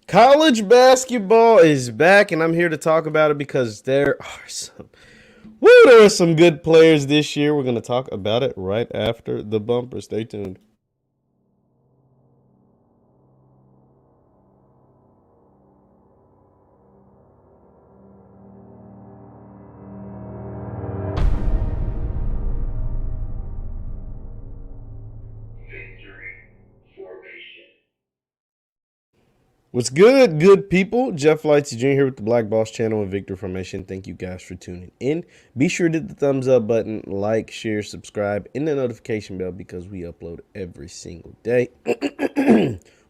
College basketball is back, and I'm here to talk about it because there are some good players this year. We're going to talk about it right after the bumper. Stay tuned. What's good people? Jeff Lights Jr. here with the Black Boss Channel and Victor Formation. Thank you guys for tuning in. Be sure to hit the thumbs up button, like, share, subscribe, and the notification bell because we upload every single day.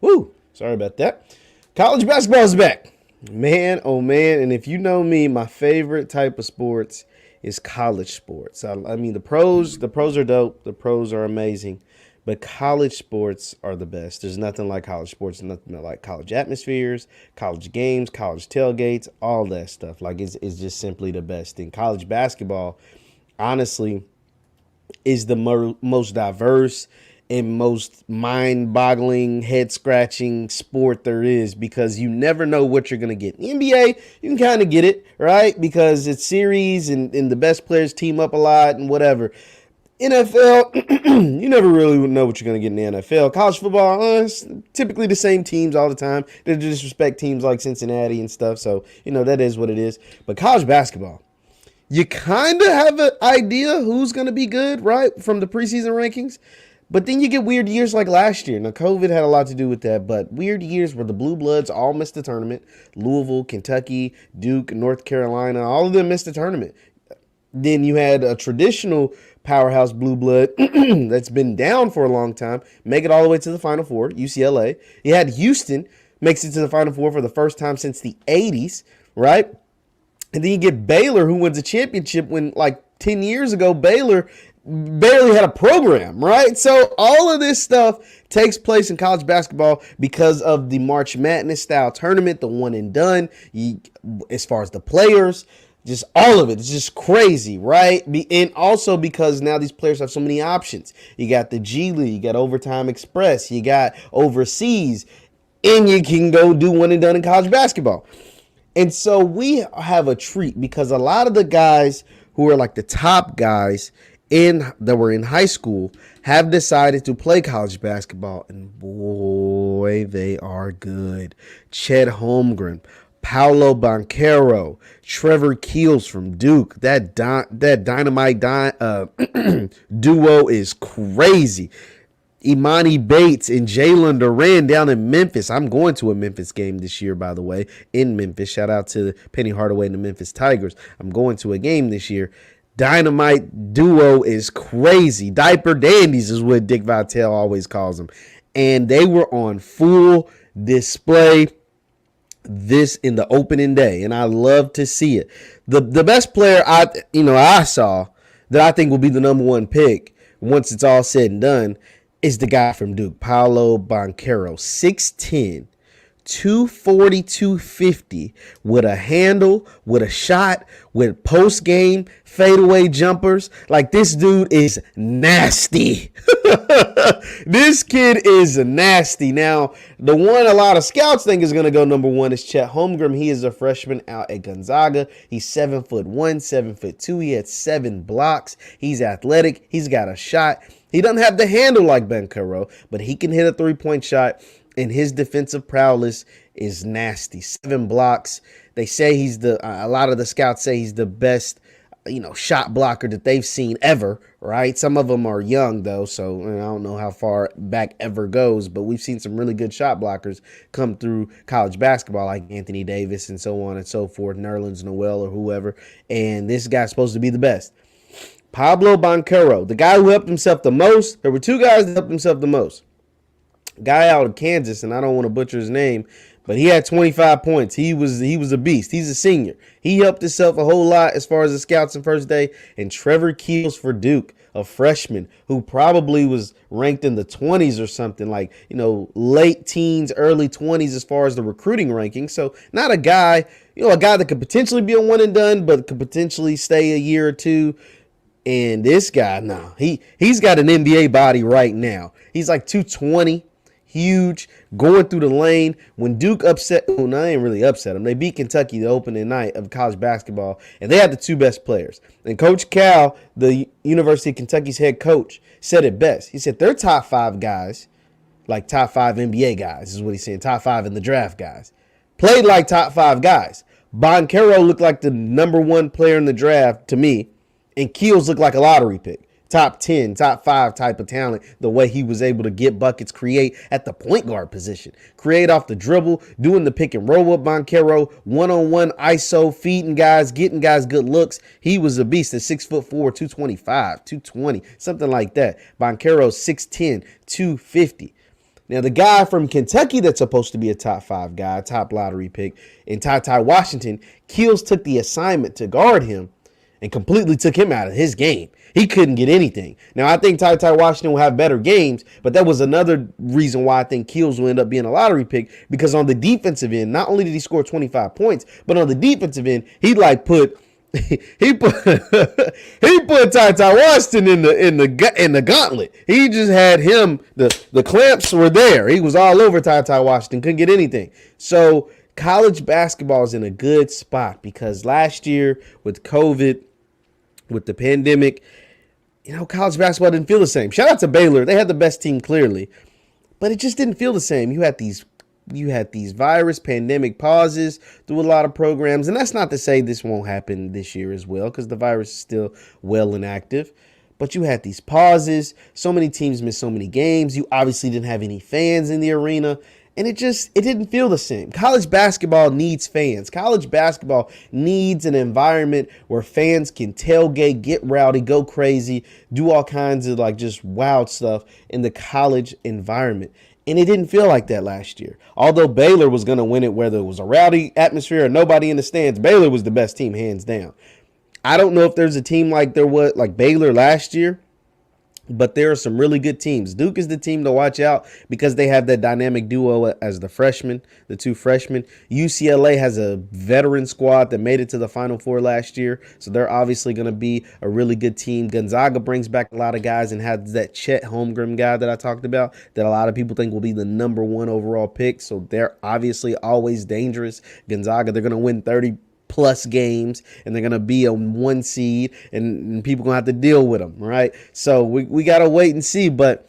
Woo! Sorry about that. College basketball is back. Man, oh man. And if you know me, my favorite type of sports is college sports. I mean, the pros are dope. The pros are amazing. But college sports are the best. There's nothing like college sports, nothing like college atmospheres, college games, college tailgates, all that stuff. Like it's just simply the best. And college basketball, honestly, is the most diverse and most mind-boggling, head-scratching sport there is because you never know what you're going to get. In the NBA, you can kind of get it, right? Because it's series and the best players team up a lot and whatever. NFL, you never really know what you're going to get in the NFL. College football, it's typically the same teams all the time. They disrespect teams like Cincinnati and stuff, so, that is what it is. But college basketball, you kind of have an idea who's going to be good, right, from the preseason rankings. But then you get weird years like last year. Now, COVID had a lot to do with that, but weird years where the Blue Bloods all missed the tournament. Louisville, Kentucky, Duke, North Carolina, all of them missed the tournament. Then you had a traditional powerhouse blue blood that's been down for a long time make it all the way to the Final Four, UCLA. You had Houston makes it to the Final Four for the first time since the 80s, right? And then you get Baylor, who wins a championship when, like, 10 years ago, Baylor barely had a program, right? So all of this stuff takes place in college basketball because of the March Madness style tournament, the one and done, as far as the players, just all of it. It's just crazy, right? And also because now these players have so many options. You got the G League, you got Overtime Express, you got overseas, and you can go do one and done in college basketball. And so we have a treat because a lot of the guys who are like the top guys that were in high school have decided to play college basketball, and boy, they are good. Chet Holmgren, Paolo Banchero, Trevor Keels from Duke. That dynamite duo is crazy. Imani Bates and Jalen Duran down in Memphis. I'm going to a Memphis game this year, by the way, in Memphis. Shout out to Penny Hardaway and the Memphis Tigers. I'm going to a game this year. Dynamite duo is crazy. Diaper dandies is what Dick Vitale always calls them. And they were on full display this in the opening day, and I love to see it. The best player I saw that I think will be the number one pick once it's all said and done is the guy from Duke, Paolo Banchero, 6'10", 240, 250, with a handle, with a shot, with post-game fadeaway jumpers. Like, this dude is nasty. This kid is nasty. Now, the one a lot of scouts think is going to go number one is Chet Holmgren. He is a freshman out at Gonzaga. He's 7'1", 7'2". He had 7 blocks. He's athletic. He's got a shot. He doesn't have the handle like Banchero, but he can hit a three-point shot, and his defensive prowess is nasty. 7 blocks. They say he's a lot of the scouts say he's the best, shot blocker that they've seen ever, right? Some of them are young, though, so I don't know how far back ever goes, but we've seen some really good shot blockers come through college basketball, like Anthony Davis and so on and so forth, Nerlens Noel or whoever, and this guy's supposed to be the best. Pablo Banchero, the guy who helped himself the most. There were 2 guys that helped himself the most. Guy out of Kansas, and I don't want to butcher his name, but he had 25 points. He was a beast. He's a senior. He helped himself a whole lot as far as the scouts in first day. And Trevor Keels for Duke, a freshman who probably was ranked in the 20s or something, like, late teens, early 20s as far as the recruiting ranking. So not a guy, a guy that could potentially be a one and done, but could potentially stay a year or two. And this guy, he's got an NBA body right now. He's like 220. huge, going through the lane. When Duke upset, well, no, they ain't really upset them. They beat Kentucky the opening night of college basketball, and they had the two best players. And Coach Cal, the University of Kentucky's head coach, said it best. He said their top 5 guys, like top 5 NBA guys, is what he's saying, top 5 in the draft guys, played like top 5 guys. Boncaro looked like the number 1 player in the draft to me, and Keels looked like a lottery pick. Top 10, top 5 type of talent, the way he was able to get buckets, create at the point guard position, create off the dribble, doing the pick and roll with Boncaro, one-on-one ISO, feeding guys, getting guys good looks. He was a beast at 6'4", 225, 220, something like that. Boncaro 6'10", 250. Now, the guy from Kentucky that's supposed to be a top 5 guy, top lottery pick, in Ty Washington, Keels took the assignment to guard him and completely took him out of his game. He couldn't get anything. Now, I think Ty Washington will have better games, but that was another reason why I think Keels will end up being a lottery pick, because on the defensive end, not only did he score 25 points, but on the defensive end, he put he put Ty Washington in the gauntlet. He just had him, the clamps were there. He was all over Ty Washington, couldn't get anything. So college basketball is in a good spot, because last year with COVID, with the pandemic, college basketball didn't feel the same. Shout out to Baylor. They had the best team clearly, but it just didn't feel the same. You had these virus pandemic pauses through a lot of programs. And that's not to say this won't happen this year as well, because the virus is still well and active. But you had these pauses. So many teams missed so many games. You obviously didn't have any fans in the arena. And it didn't feel the same. College basketball needs fans. College basketball needs an environment where fans can tailgate, get rowdy, go crazy, do all kinds of just wild stuff in the college environment. And it didn't feel like that last year. Although Baylor was going to win it, whether it was a rowdy atmosphere or nobody in the stands, Baylor was the best team, hands down. I don't know if there's a team like Baylor last year, but there are some really good teams. Duke is the team to watch out because they have that dynamic duo as the two freshmen. UCLA has a veteran squad that made it to the Final Four last year, so they're obviously going to be a really good team. Gonzaga brings back a lot of guys and has that Chet Holmgren guy that I talked about that a lot of people think will be the number 1 overall pick, so they're obviously always dangerous. Gonzaga, they're going to win 30+ games, and they're going to be a 1 seed, and people going to have to deal with them, right? So we got to wait and see, but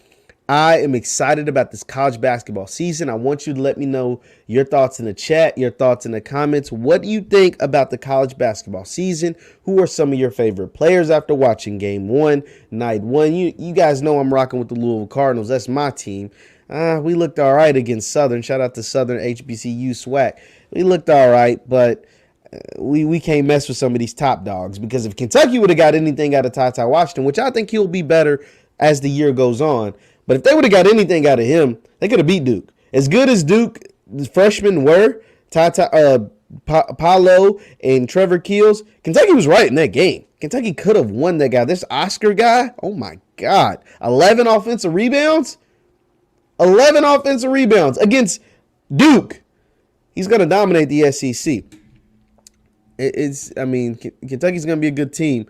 I am excited about this college basketball season. I want you to let me know your thoughts in the chat, your thoughts in the comments. What do you think about the college basketball season? Who are some of your favorite players after watching game 1, night 1? You guys know I'm rocking with the Louisville Cardinals. That's my team. We looked all right against Southern. Shout out to Southern HBCU SWAC. We looked all right, but we can't mess with some of these top dogs, because if Kentucky would have got anything out of Ty Washington, which I think he'll be better as the year goes on, but if they would have got anything out of him, they could have beat Duke. As good as Duke freshmen were, Paolo and Trevor Keels, Kentucky was right in that game. Kentucky could have won that guy. This Oscar guy, oh my God, 11 offensive rebounds? 11 offensive rebounds against Duke. He's going to dominate the SEC. Kentucky's going to be a good team.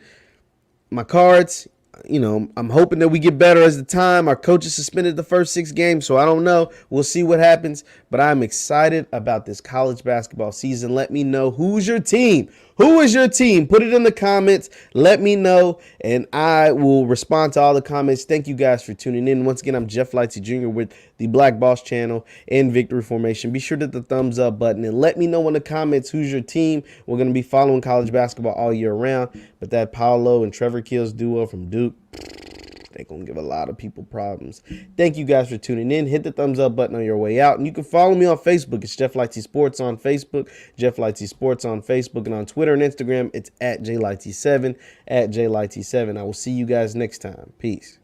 My cards, I'm hoping that we get better as the time. Our coaches suspended the first 6 games, so I don't know. We'll see what happens. But I'm excited about this college basketball season. Let me know, who's your team? Who is your team? Put it in the comments. Let me know, and I will respond to all the comments. Thank you guys for tuning in. Once again, I'm Jeff Lightsey Jr. with the Black Boss Channel and Victory Formation. Be sure to hit the thumbs up button and let me know in the comments who's your team. We're going to be following college basketball all year round, but that Paolo and Trevor Keels duo from Duke, they're going to give a lot of people problems. Thank you guys for tuning in. Hit the thumbs up button on your way out. And you can follow me on Facebook. It's Jeff Lightsey Sports on Facebook. Jeff Lightsey Sports on Facebook. And on Twitter and Instagram, it's @JLightsey7, @JLightsey7. I will see you guys next time. Peace.